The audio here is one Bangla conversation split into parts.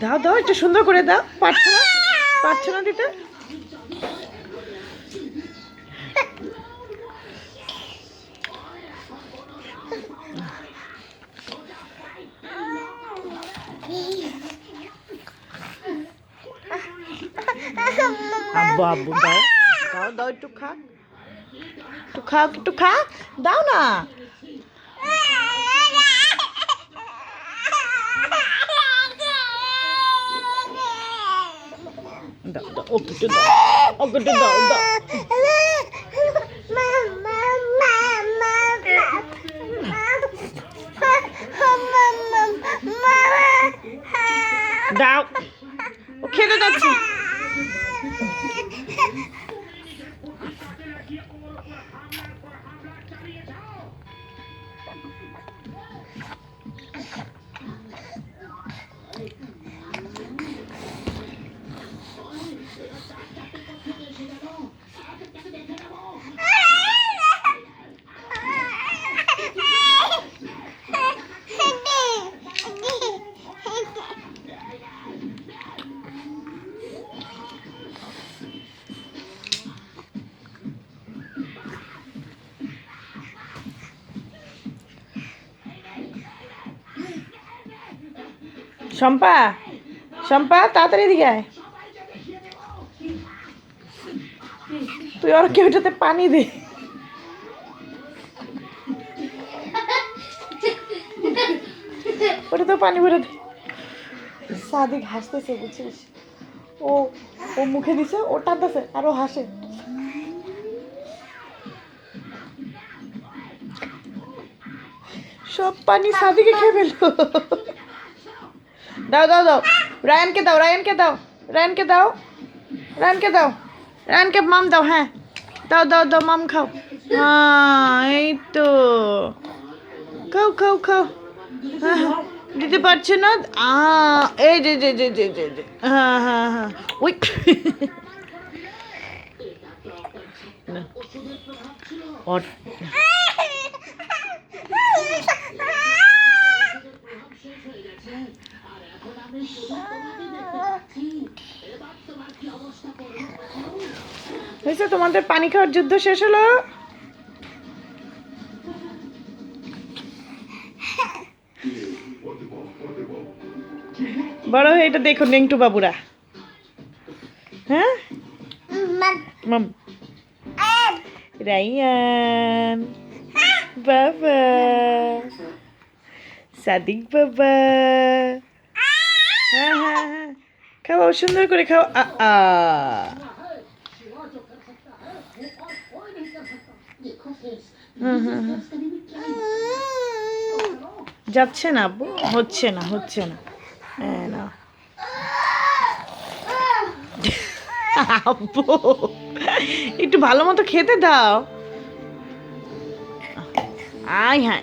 দাও দাও, একটু সুন্দর করে দাও। পারছো না দিতে? আব্বু আব্বু দাও দাও দাও, একটু খা, একটু খাও, একটু খা, দাও না। দাও দাও, ওকে একটু দাও, ওকে একটু দাও দাও। দাও, ও খেতে যাচ্ছে। শম্পা, শম্পা তাড়াতাড়ি দিকে আয়। তুই আর কেউ ওটাতে পানি দে। ওটা তো পানি ভরে দে। সাদিক হাসতেছে বুঝছিস, ও ও মুখে দিছে, ও টানতেছে আর ও হাসে। সব পানি সাদিকে খেয়ে ফেললো। দাও দাও দাও, রায়ানকে দাও, রায়ানকে দাও, রায়ানকে দাও, রায়ানকে দাও, রায়ানকে মাম দাও। হ্যাঁ দাও দাও দাও, মাম খাও। হ্যাঁ এই তো, খাও খাও খাও। হ্যাঁ হ্যাঁ, দিতে পারছে না। এই যে যে যে যে যে যে, হ্যাঁ হ্যাঁ হ্যাঁ, ওই হয়েছে, তোমাদের পানি খাওয়ার যুদ্ধ শেষ হলো। বড় হয়ে এটা দেখো নেংটু বাবুরা। হ্যাঁ মাম, রায়ান বাবা, সাদিক বাবা। হ্যাঁ হ্যাঁ হ্যাঁ, খাও সুন্দর করে খাও। যাচ্ছে না আব্বু, হচ্ছে না হচ্ছে না। হ্যাঁ না আব্বু, একটু ভালো মতো খেতে দাও। আয় হ্যাঁ,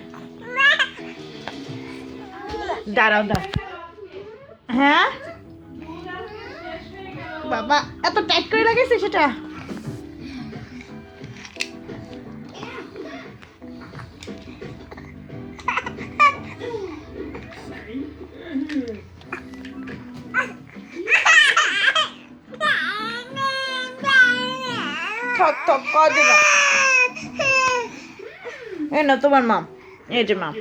দাঁড়াও দাও। হ্যাঁ বাবা, এত টাইট করে লাগাইছে সেটা। এই না তোমার মাম, এই যে মাম।